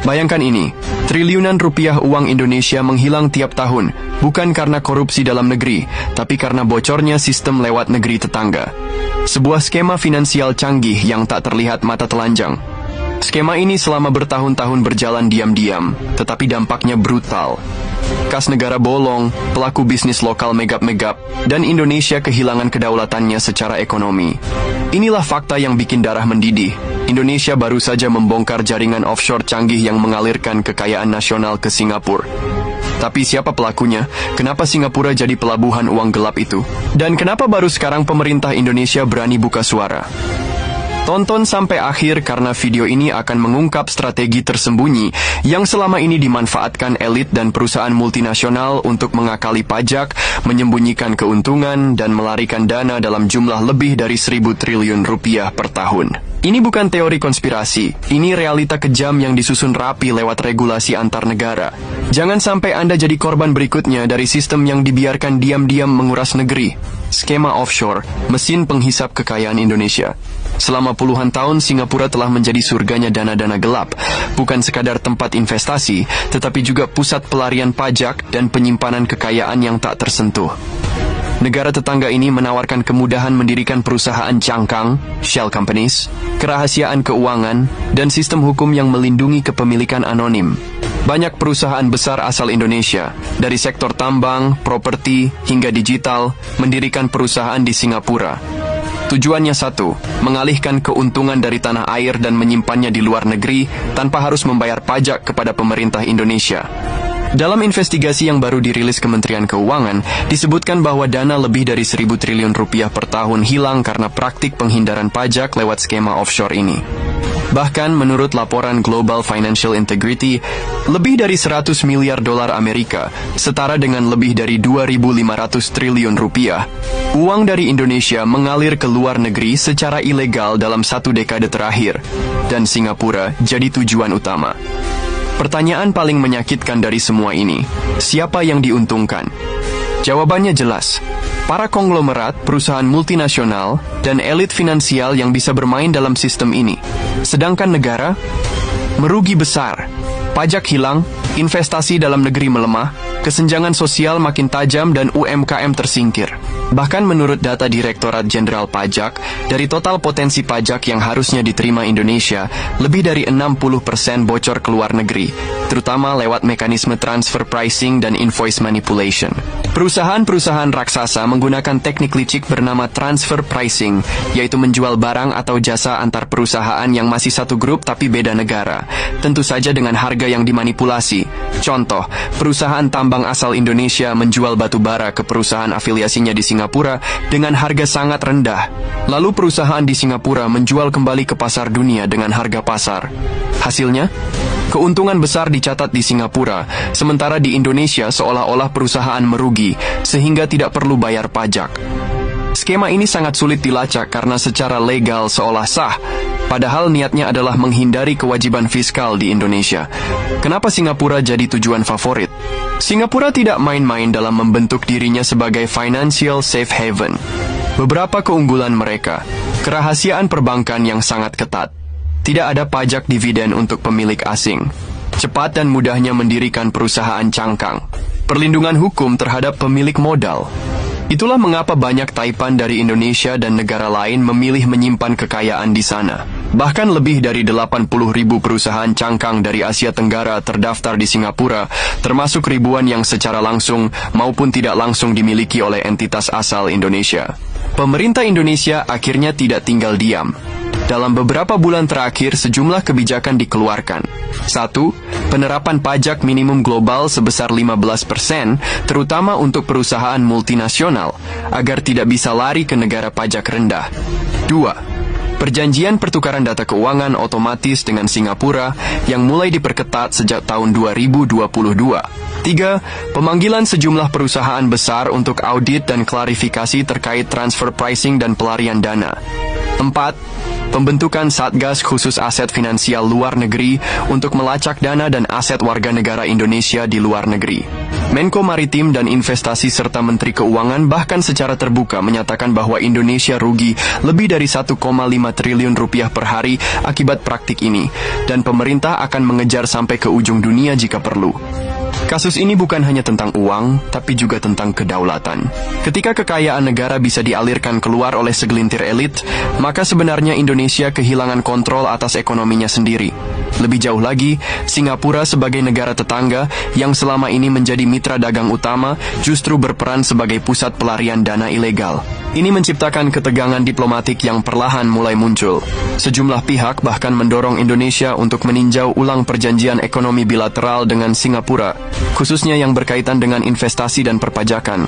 Bayangkan ini, triliunan rupiah uang Indonesia menghilang tiap tahun, bukan karena korupsi dalam negeri, tapi karena bocornya sistem lewat negeri tetangga. Sebuah skema finansial canggih yang tak terlihat mata telanjang. Skema ini selama bertahun-tahun berjalan diam-diam, tetapi dampaknya brutal. Kas negara bolong, pelaku bisnis lokal megap-megap, dan Indonesia kehilangan kedaulatannya secara ekonomi. Inilah fakta yang bikin darah mendidih. Indonesia baru saja membongkar jaringan offshore canggih yang mengalirkan kekayaan nasional ke Singapura. Tapi siapa pelakunya? Kenapa Singapura jadi pelabuhan uang gelap itu? Dan kenapa baru sekarang pemerintah Indonesia berani buka suara? Tonton sampai akhir karena video ini akan mengungkap strategi tersembunyi yang selama ini dimanfaatkan elit dan perusahaan multinasional untuk mengakali pajak, menyembunyikan keuntungan, dan melarikan dana dalam jumlah lebih dari 1.000 triliun rupiah per tahun. Ini bukan teori konspirasi, ini realita kejam yang disusun rapi lewat regulasi antar negara. Jangan sampai Anda jadi korban berikutnya dari sistem yang dibiarkan diam-diam menguras negeri. Skema offshore, mesin penghisap kekayaan Indonesia. Selama puluhan tahun, Singapura telah menjadi surganya dana-dana gelap. Bukan sekadar tempat investasi, tetapi juga pusat pelarian pajak dan penyimpanan kekayaan yang tak tersentuh. Negara tetangga ini menawarkan kemudahan mendirikan perusahaan cangkang, shell companies, kerahasiaan keuangan, dan sistem hukum yang melindungi kepemilikan anonim. Banyak perusahaan besar asal Indonesia, dari sektor tambang, properti, hingga digital, mendirikan perusahaan di Singapura. Tujuannya satu, mengalihkan keuntungan dari tanah air dan menyimpannya di luar negeri tanpa harus membayar pajak kepada pemerintah Indonesia. Dalam investigasi yang baru dirilis Kementerian Keuangan, disebutkan bahwa dana lebih dari 1.000 triliun rupiah per tahun hilang karena praktik penghindaran pajak lewat skema offshore ini. Bahkan menurut laporan Global Financial Integrity, lebih dari 100 miliar dolar Amerika, setara dengan lebih dari 2.500 triliun rupiah, uang dari Indonesia mengalir ke luar negeri secara ilegal dalam 1 dekade terakhir, dan Singapura jadi tujuan utama. Pertanyaan paling menyakitkan dari semua ini, siapa yang diuntungkan? Jawabannya jelas. Para konglomerat, perusahaan multinasional, dan elit finansial yang bisa bermain dalam sistem ini. Sedangkan negara merugi besar. Pajak hilang, investasi dalam negeri melemah, kesenjangan sosial makin tajam dan UMKM tersingkir. Bahkan menurut data Direktorat Jenderal Pajak, dari total potensi pajak yang harusnya diterima Indonesia, lebih dari 60% bocor ke luar negeri, terutama lewat mekanisme transfer pricing dan invoice manipulation. Perusahaan-perusahaan raksasa menggunakan teknik licik bernama transfer pricing, yaitu menjual barang atau jasa antar perusahaan yang masih satu grup tapi beda negara, tentu saja dengan harga yang dimanipulasi. Contoh, perusahaan tambang asal Indonesia menjual batu bara ke perusahaan afiliasinya di Singapura dengan harga sangat rendah. Lalu perusahaan di Singapura menjual kembali ke pasar dunia dengan harga pasar. Hasilnya, keuntungan besar dicatat di Singapura, sementara di Indonesia seolah-olah perusahaan merugi, sehingga tidak perlu bayar pajak. Skema ini sangat sulit dilacak karena secara legal seolah sah, padahal niatnya adalah menghindari kewajiban fiskal di Indonesia. Kenapa Singapura jadi tujuan favorit? Singapura tidak main-main dalam membentuk dirinya sebagai financial safe haven. Beberapa keunggulan mereka, kerahasiaan perbankan yang sangat ketat, tidak ada pajak dividen untuk pemilik asing, cepat dan mudahnya mendirikan perusahaan cangkang, perlindungan hukum terhadap pemilik modal. Itulah mengapa banyak taipan dari Indonesia dan negara lain memilih menyimpan kekayaan di sana. Bahkan lebih dari 80.000 perusahaan cangkang dari Asia Tenggara terdaftar di Singapura, termasuk ribuan yang secara langsung maupun tidak langsung dimiliki oleh entitas asal Indonesia. Pemerintah Indonesia akhirnya tidak tinggal diam. Dalam beberapa bulan terakhir, sejumlah kebijakan dikeluarkan. 1. Penerapan pajak minimum global sebesar 15%, terutama untuk perusahaan multinasional, agar tidak bisa lari ke negara pajak rendah. 2. Perjanjian pertukaran data keuangan otomatis dengan Singapura yang mulai diperketat sejak tahun 2022. 3. Pemanggilan sejumlah perusahaan besar untuk audit dan klarifikasi terkait transfer pricing dan pelarian dana. 4. pembentukan Satgas Khusus Aset Finansial Luar Negeri untuk melacak dana dan aset warga negara Indonesia di luar negeri. Menko Maritim dan Investasi serta Menteri Keuangan bahkan secara terbuka menyatakan bahwa Indonesia rugi lebih dari 1,5 triliun rupiah per hari akibat praktik ini, dan pemerintah akan mengejar sampai ke ujung dunia jika perlu. Kasus ini bukan hanya tentang uang, tapi juga tentang kedaulatan. Ketika kekayaan negara bisa dialirkan keluar oleh segelintir elit, maka sebenarnya Indonesia kehilangan kontrol atas ekonominya sendiri. Lebih jauh lagi, Singapura sebagai negara tetangga yang selama ini menjadi mitra dagang utama justru berperan sebagai pusat pelarian dana ilegal. Ini menciptakan ketegangan diplomatik yang perlahan mulai muncul. Sejumlah pihak bahkan mendorong Indonesia untuk meninjau ulang perjanjian ekonomi bilateral dengan Singapura, khususnya yang berkaitan dengan investasi dan perpajakan.